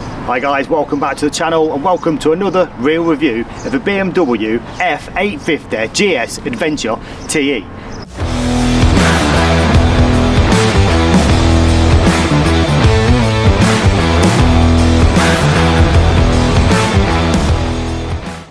Hi guys, welcome back to the channel and welcome to another real review of the BMW F850GS Adventure TE.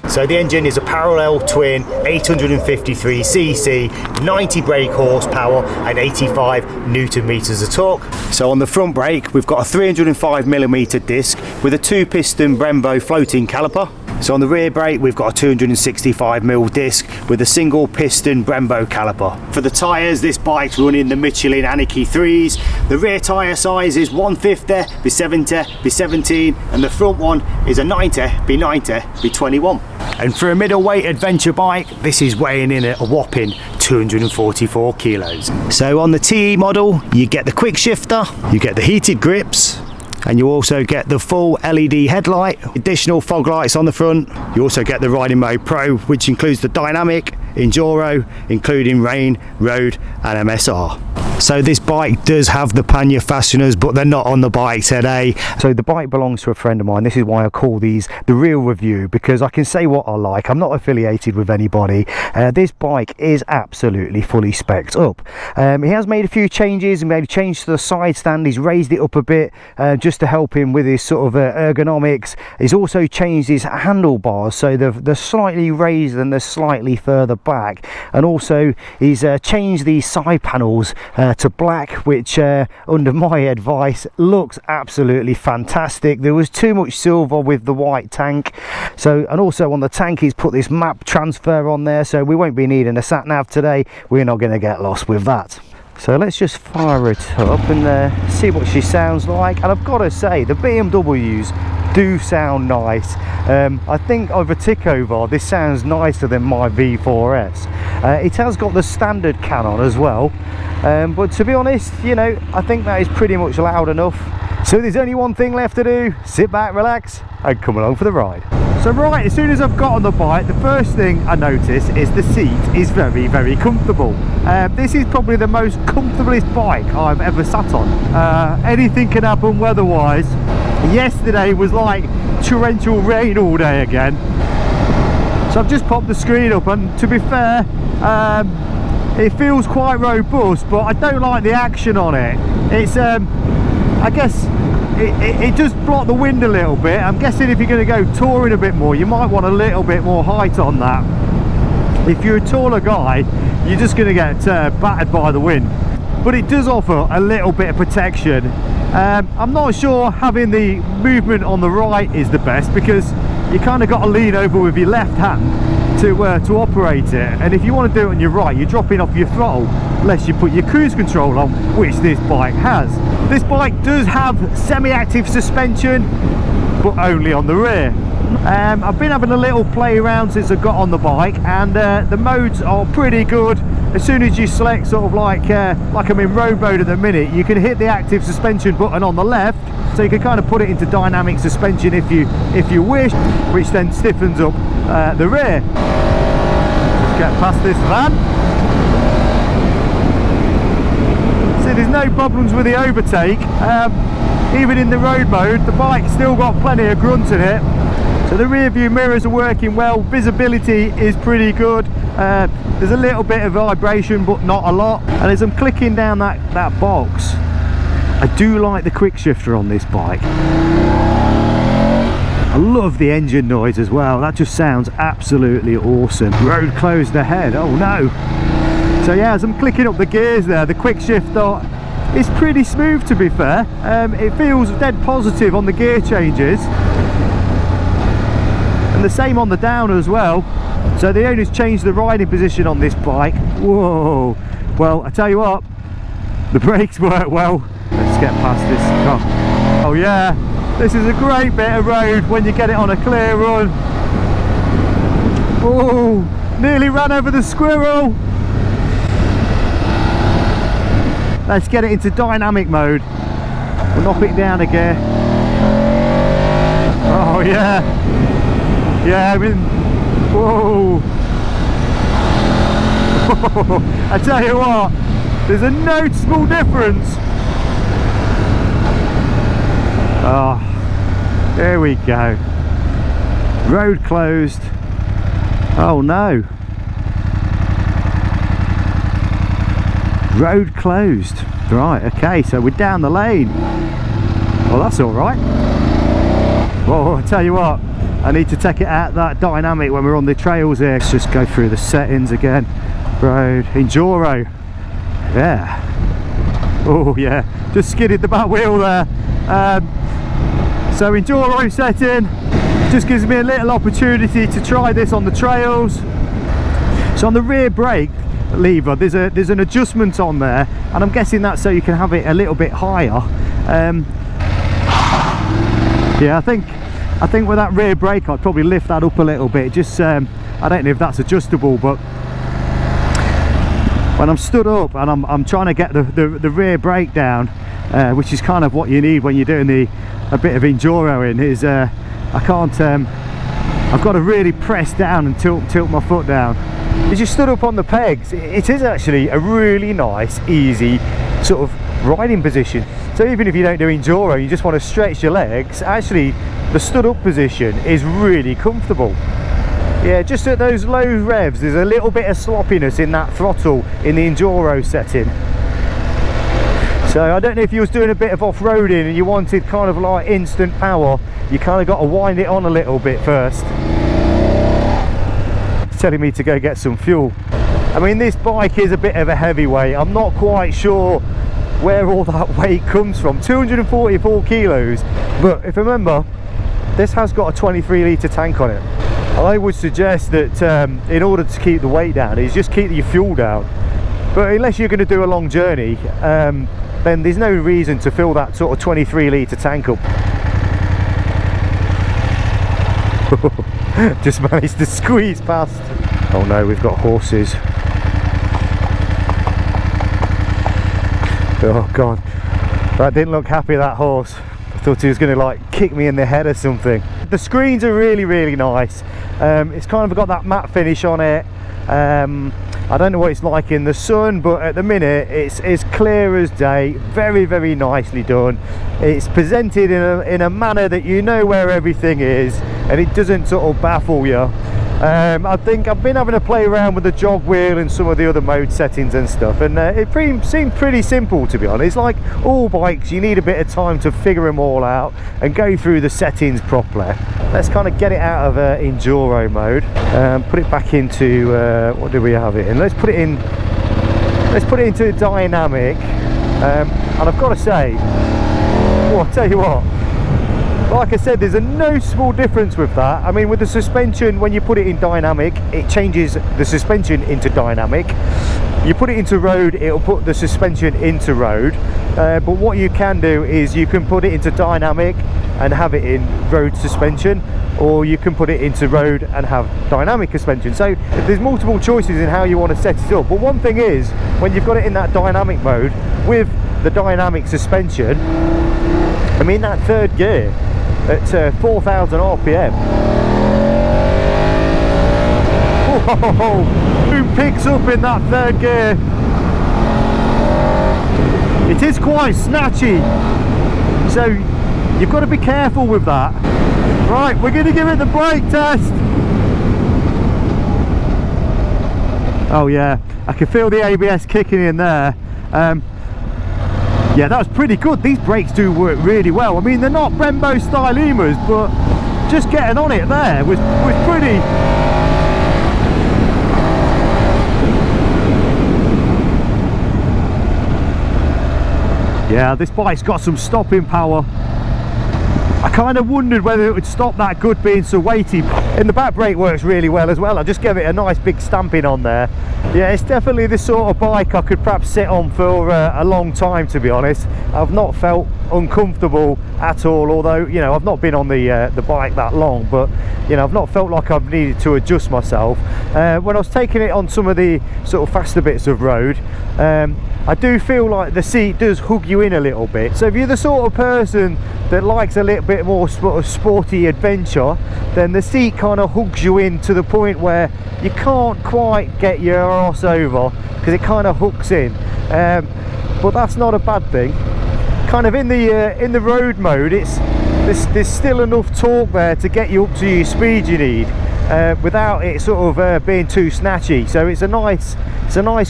So the engine is a parallel twin 853cc, 90 brake horsepower and 85 Newton meters of torque. So on the front brake we've got a 305mm disc with a 2-piston Bmw floating caliper. So on the rear brake we've got a 265mm disc with a single piston Brembo caliper. For the tyres, this bike's running the Michelin Anarchy 3s. The rear tyre size is 150, B70, B17 and the front one is a 90, B90, B21. And for a middleweight adventure bike, this is weighing in at a whopping 244 kilos. So on the TE model, you get the quick shifter, you get the heated grips, and you also get the full LED headlight, additional fog lights on the front. You also get the Riding Mode Pro, which includes the dynamic, enduro, including rain, road and MSR. So this bike does have the pannier fasteners, but they're not on the bike today. So the bike belongs to a friend of mine. This is why I call these the real review, because I can say what I like. I'm not affiliated with anybody. This bike is absolutely fully spec'd up. He has made a few changes. He made a change to the side stand. He's raised it up a bit just to help him with his sort of ergonomics. He's also changed his handlebars, so they're slightly raised and they're slightly further back. And also he's changed these side panels to black, which under my advice looks absolutely fantastic. There was too much silver with the white tank, so, and also on the tank he's put this map transfer on there, so we won't be needing a sat nav today. We're not going to get lost with that. So let's just fire it up and see what she sounds like. And I've got to say, the BMWs do sound nice. I think over Tickover this sounds nicer than my V4S. It has got the standard Canon as well, but to be honest, you know, I think that is pretty much loud enough. So there's only one thing left to do: sit back, relax and come along for the ride. So right, as soon as I've got on the bike, the first thing I notice is the seat is very, very comfortable. This is probably the most comfortablest bike I've ever sat on. Anything can happen weather-wise. Yesterday was like torrential rain all day again. So I've just popped the screen up, and to be fair, it feels quite robust, but I don't like the action on it. It's, I guess, it does block the wind a little bit. I'm guessing if you're going to go touring a bit more, you might want a little bit more height on that. If you're a taller guy, you're just going to get battered by the wind. But it does offer a little bit of protection. I'm not sure having the movement on the right is the best, because you kind of got to lean over with your left hand to operate it, and if you want to do it on your right, you're dropping off your throttle unless you put your cruise control on, which this bike has. This bike does have semi-active suspension, but only on the rear. I've been having a little play around since I got on the bike, and the modes are pretty good. As soon as you select sort of like I'm in road mode at the minute, you can hit the active suspension button on the left, so you can kind of put it into dynamic suspension if you wish, which then stiffens up the rear. Let's get past this van. See, there's no problems with the overtake. Even in the road mode, the bike's still got plenty of grunt in it. So the rear view mirrors are working well, visibility is pretty good. There's a little bit of vibration, but not a lot. And as I'm clicking down that box, I do like the quick shifter on this bike. I love the engine noise as well. That just sounds absolutely awesome. Road closed ahead, oh no. So yeah, as I'm clicking up the gears there, the quick shifter is pretty smooth, to be fair. It feels dead positive on the gear changes. And the same on the down as well. So the owner's changed the riding position on this bike. Whoa. Well, I tell you what, the brakes work well. Let's get past this car. Oh yeah, this is a great bit of road when you get it on a clear run. Oh, nearly ran over the squirrel. Let's get it into dynamic mode. We'll knock it down again. Oh yeah. Yeah, I mean, whoa. I tell you what, there's a noticeable difference Oh, there we go. Road closed. Oh no. Road closed. Right, okay, so we're down the lane. Well, that's all right. Well, I'll tell you what, I need to take it out that dynamic when we're on the trails here. Let's just go through the settings again. Road, Enduro. Yeah. Oh yeah, just skidded the back wheel there. So Enduro setting, just gives me a little opportunity to try this on the trails. So on the rear brake lever, there's an adjustment on there, and I'm guessing that's so you can have it a little bit higher. Yeah, I think with that rear brake I'd probably lift that up a little bit. Just I don't know if that's adjustable, but when I'm stood up and I'm trying to get the rear brake down, which is kind of what you need when you're doing a bit of enduroing, is I can't. I've got to really press down and tilt my foot down. As you stood up on the pegs, it is actually a really nice, easy sort of riding position. So even if you don't do enduro, you just want to stretch your legs, actually the stood up position is really comfortable. Yeah, just at those low revs there's a little bit of sloppiness in that throttle in the enduro setting. So I don't know if you was doing a bit of off-roading and you wanted kind of like instant power, you kind of got to wind it on a little bit first. It's telling me to go get some fuel. I mean, this bike is a bit of a heavyweight. I'm not quite sure where all that weight comes from. 244 kilos, but if I remember, this has got a 23 litre tank on it. I would suggest that in order to keep the weight down is just keep your fuel down. But unless you're going to do a long journey, then there's no reason to fill that sort of 23 litre tank up. Just managed to squeeze past. Oh no, we've got horses. Oh god, that didn't look happy, that horse. I thought he was going to like kick me in the head or something. The screens are really nice. It's kind of got that matte finish on it. I don't know what it's like in the sun, but at the minute it's as clear as day. Very nicely done. It's presented in a manner that you know where everything is, and it doesn't sort of baffle you. I think I've been having a play around with the jog wheel and some of the other mode settings and stuff, and it seemed pretty simple, to be honest. Like all bikes, you need a bit of time to figure them all out and go through the settings properly. Let's kind of get it out of enduro mode, put it back into what do we have it in? Let's put it into dynamic, and I've got to say, well, I'll tell you what, like I said, there's a noticeable difference with that. I mean, with the suspension, when you put it in dynamic, it changes the suspension into dynamic. You put it into road, it'll put the suspension into road. But what you can do is you can put it into dynamic and have it in road suspension, or you can put it into road and have dynamic suspension. So there's multiple choices in how you want to set it up. But one thing is, when you've got it in that dynamic mode with the dynamic suspension, I mean, that third gear at 4,000 RPM. Whoa, who picks up in that third gear? It is quite snatchy, so you've got to be careful with that. Right, we're going to give it the brake test. Oh yeah, I can feel the ABS kicking in there. Yeah, that was pretty good. These brakes do work really well. I mean, they're not Brembo style EMAs, but just getting on it there was pretty. Yeah, this bike's got some stopping power. I kind of wondered whether it would stop that good being so weighty. And the back brake works really well as well. I just gave it a nice big stamping on there. Yeah, it's definitely the sort of bike I could perhaps sit on for a long time, to be honest. I've not felt uncomfortable at all, although, you know, I've not been on the bike that long, but, you know, I've not felt like I've needed to adjust myself. When I was taking it on some of the sort of faster bits of road, I do feel like the seat does hook you in a little bit. So if you're the sort of person that likes a little bit more sort of sporty adventure, then the seat kind of hooks you in to the point where you can't quite get your arse over, because it kind of hooks in. But that's not a bad thing. Kind of in the road mode, it's There's still enough torque there to get you up to your speed you need, without it sort of being too snatchy. So it's a nice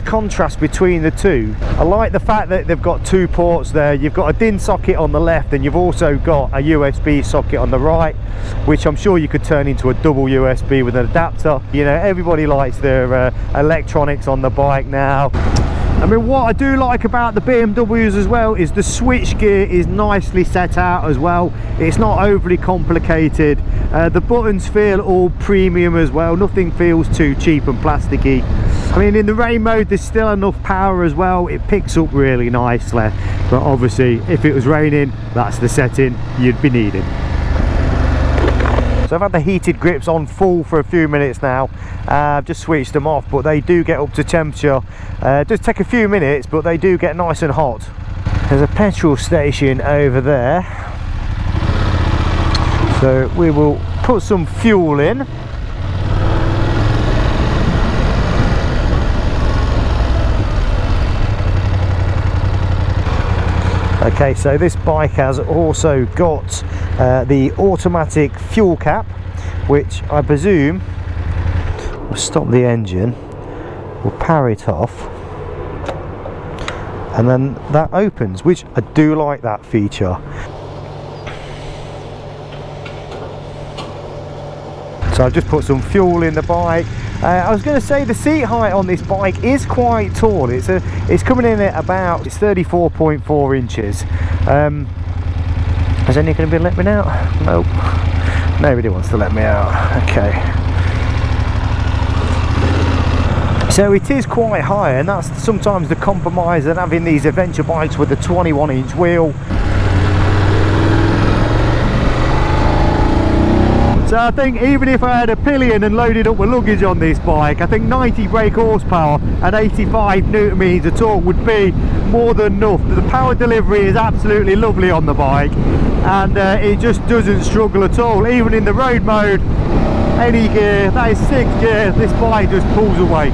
contrast between the two. I like the fact that they've got two ports there. You've got a DIN socket on the left, and you've also got a USB socket on the right, which I'm sure you could turn into a double USB with an adapter. You know, everybody likes their electronics on the bike now. I mean, what I do like about the BMWs as well is the switch gear is nicely set out as well. It's not overly complicated. The buttons feel all premium as well. Nothing feels too cheap and plasticky. I mean, in the rain mode there's still enough power as well. It picks up really nicely, but obviously if it was raining, that's the setting you'd be needing. So I've had the heated grips on full for a few minutes now. I've just switched them off, but they do get up to temperature. It does take a few minutes, but they do get nice and hot. There's a petrol station over there, so we will put some fuel in. Okay, so this bike has also got the automatic fuel cap, which I presume will stop the engine, will power it off, and then that opens, which I do like that feature. So I've just put some fuel in the bike. I was going to say the seat height on this bike is quite tall. It's coming in at about 34.4 inches. Is anyone going to be let me out? Nope. Nobody wants to let me out. Okay. So it is quite high, and that's sometimes the compromise in having these adventure bikes with a 21-inch wheel. So I think even if I had a pillion and loaded up with luggage on this bike, I think 90 brake horsepower and 85 newton meters of torque would be more than enough. The power delivery is absolutely lovely on the bike, and it just doesn't struggle at all. Even in the road mode, any gear, that is 6th gear, this bike just pulls away.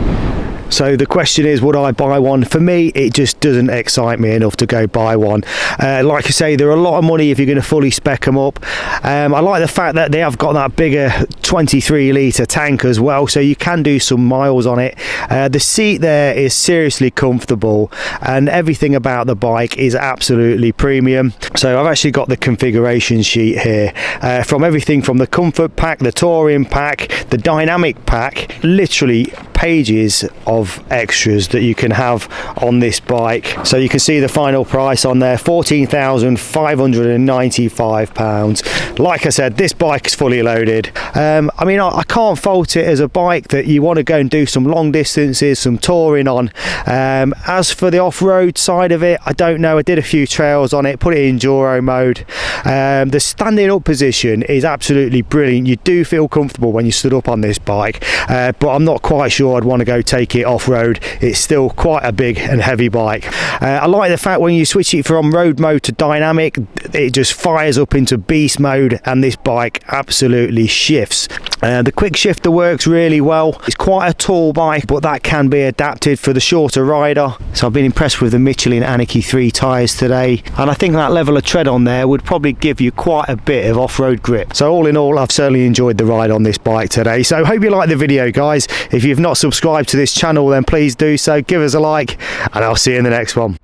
So the question is, would I buy one? For me, it just doesn't excite me enough to go buy one. Like I say, they're a lot of money if you're going to fully spec them up. I like the fact that they have got that bigger 23-litre tank as well, so you can do some miles on it. The seat there is seriously comfortable, and everything about the bike is absolutely premium. So I've actually got the configuration sheet here, from everything from the comfort pack, the touring pack, the dynamic pack, literally pages of extras that you can have on this bike. So you can see the final price on there, £14,595. Like I said, this bike is fully loaded. I mean, I can't fault it as a bike that you want to go and do some long distances, some touring on. As for the off-road side of it, I don't know. I did a few trails on it, put it in enduro mode. The standing up position is absolutely brilliant. You do feel comfortable when you stood up on this bike, but I'm not quite sure I'd want to go take it off-road. It's still quite a big and heavy bike. I like the fact when you switch it from road mode to dynamic, it just fires up into beast mode, and this bike absolutely shifts. The quick shifter works really well. It's quite a tall bike, but that can be adapted for the shorter rider. So I've been impressed with the Michelin Anarchy 3 tyres today, and I think that level of tread on there would probably give you quite a bit of off-road grip. So all in all, I've certainly enjoyed the ride on this bike today. So hope you liked the video, guys. If you've not subscribed to this channel, then please do so. Give us a like, and I'll see you in the next one.